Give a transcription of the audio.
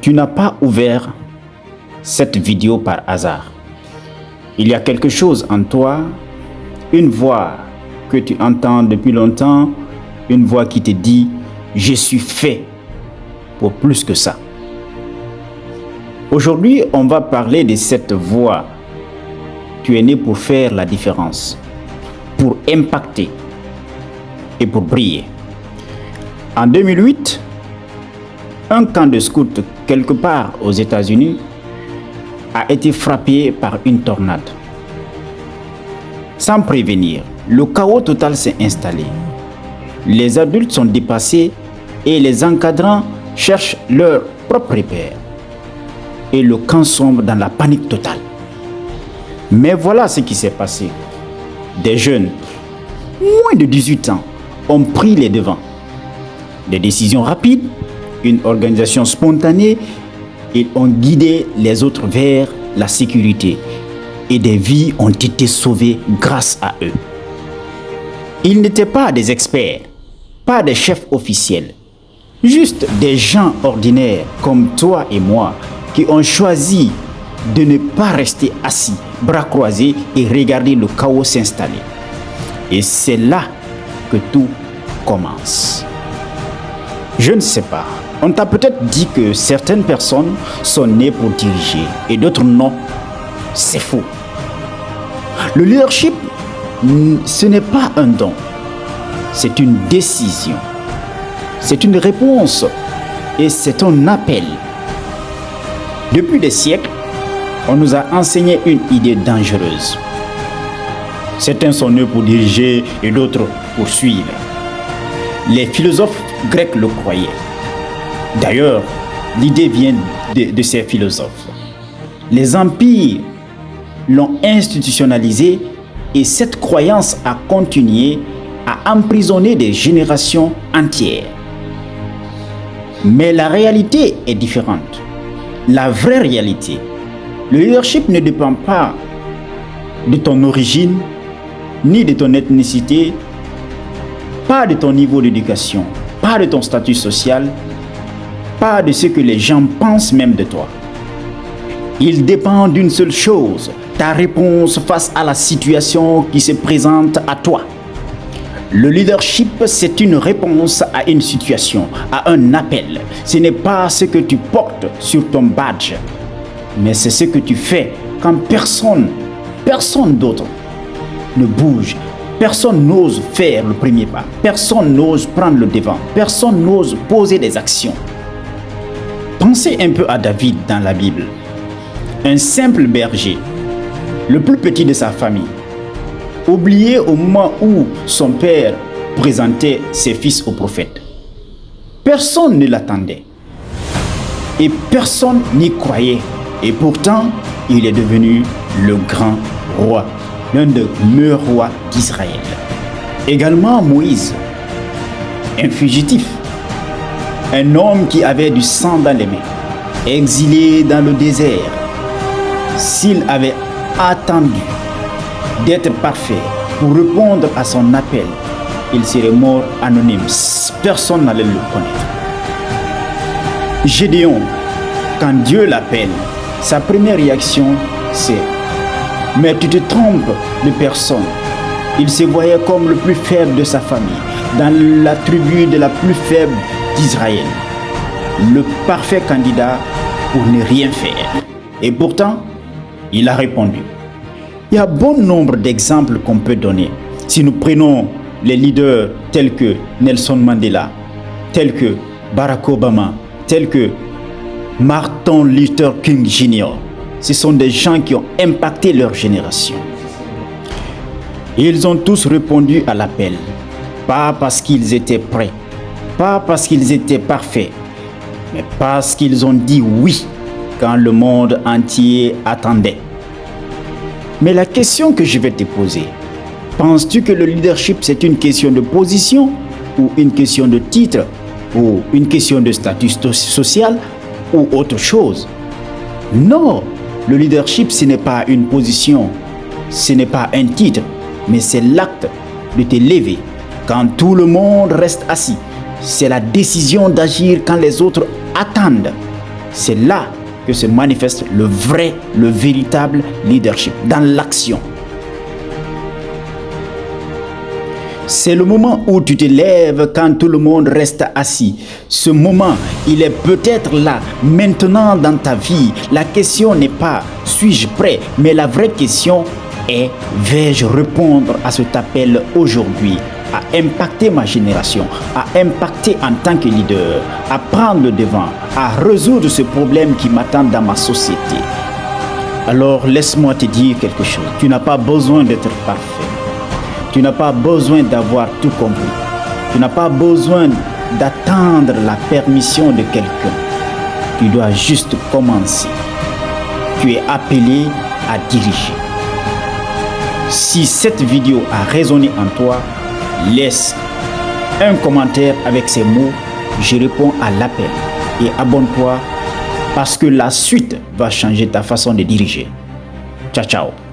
Tu n'as pas ouvert cette vidéo par hasard. Il y a quelque chose en toi, une voix que tu entends depuis longtemps, une voix qui te dit « Je suis fait pour plus que ça ». Aujourd'hui, on va parler de cette voix. Tu es né pour faire la différence, pour impacter et pour briller. En 2008, un camp de scouts quelque part aux États-Unis a été frappé par une tornade. Sans prévenir, le chaos total s'est installé. Les adultes sont dépassés et les encadrants cherchent leur propre repère. Et le camp sombre dans la panique totale. Mais voilà ce qui s'est passé. Des jeunes, moins de 18 ans, ont pris les devants. Des décisions rapides, une organisation spontanée, ils ont guidé les autres vers la sécurité. Et des vies ont été sauvées grâce à eux. Ils n'étaient pas des experts, pas des chefs officiels, juste des gens ordinaires comme toi et moi qui ont choisi de ne pas rester assis, bras croisés et regarder le chaos s'installer. Et c'est là que tout commence. Je ne sais pas, on t'a peut-être dit que certaines personnes sont nées pour diriger et d'autres non. C'est faux. Le leadership, ce n'est pas un don, c'est une décision, c'est une réponse et c'est un appel. Depuis des siècles, on nous a enseigné une idée dangereuse. Certains sont nés pour diriger et d'autres pour suivre. Les philosophes grecs le croyaient. D'ailleurs, l'idée vient de ces philosophes. Les empires l'ont institutionnalisée et cette croyance a continué à emprisonner des générations entières. Mais la réalité est différente. La vraie réalité, le leadership ne dépend pas de ton origine, ni de ton ethnicité, pas de ton niveau d'éducation, pas de ton statut social, pas de ce que les gens pensent même de toi. Il dépend d'une seule chose, ta réponse face à la situation qui se présente à toi. Le leadership, c'est une réponse à une situation, à un appel. Ce n'est pas ce que tu portes sur ton badge, mais c'est ce que tu fais quand personne d'autre ne bouge. Personne n'ose faire le premier pas. Personne n'ose prendre le devant. Personne n'ose poser des actions. Pensez un peu à David dans la Bible. Un simple berger, le plus petit de sa famille, oublié au moment où son père présentait ses fils au prophète. Personne ne l'attendait et personne n'y croyait. Et pourtant, il est devenu le grand roi, l'un des meilleurs rois d'Israël. Également Moïse, un fugitif, un homme qui avait du sang dans les mains, exilé dans le désert. S'il avait attendu d'être parfait pour répondre à son appel, il serait mort anonyme. Personne n'allait le connaître. Gédéon, quand Dieu l'appelle, sa première réaction, c'est « Mais tu te trompes de personne ». Il se voyait comme le plus faible de sa famille, dans la tribu de la plus faible d'Israël. Le parfait candidat pour ne rien faire. Et pourtant, il a répondu. Il y a bon nombre d'exemples qu'on peut donner. Si nous prenons les leaders tels que Nelson Mandela, tels que Barack Obama, tels que Martin Luther King Jr., ce sont des gens qui ont impacté leur génération. Ils ont tous répondu à l'appel, pas parce qu'ils étaient prêts, pas parce qu'ils étaient parfaits, mais parce qu'ils ont dit oui quand le monde entier attendait. Mais la question que je vais te poser, penses-tu que le leadership c'est une question de position ou une question de titre ou une question de statut social ou autre chose? Non, le leadership ce n'est pas une position, ce n'est pas un titre, mais c'est l'acte de te lever quand tout le monde reste assis. C'est la décision d'agir quand les autres attendent. C'est là que se manifeste le véritable leadership, dans l'action. C'est le moment où tu te lèves quand tout le monde reste assis. Ce moment, il est peut-être là, maintenant dans ta vie. La question n'est pas « suis-je prêt ?», mais la vraie question est « vais-je répondre à cet appel aujourd'hui ?» à impacter ma génération, à impacter en tant que leader, à prendre le devant, à résoudre ce problème qui m'attend dans ma société. Alors laisse-moi te dire quelque chose. Tu n'as pas besoin d'être parfait. Tu n'as pas besoin d'avoir tout compris. Tu n'as pas besoin d'attendre la permission de quelqu'un. Tu dois juste commencer. Tu es appelé à diriger. Si cette vidéo a résonné en toi, laisse un commentaire avec ces mots. Je réponds à l'appel et abonne-toi parce que la suite va changer ta façon de diriger. Ciao, ciao.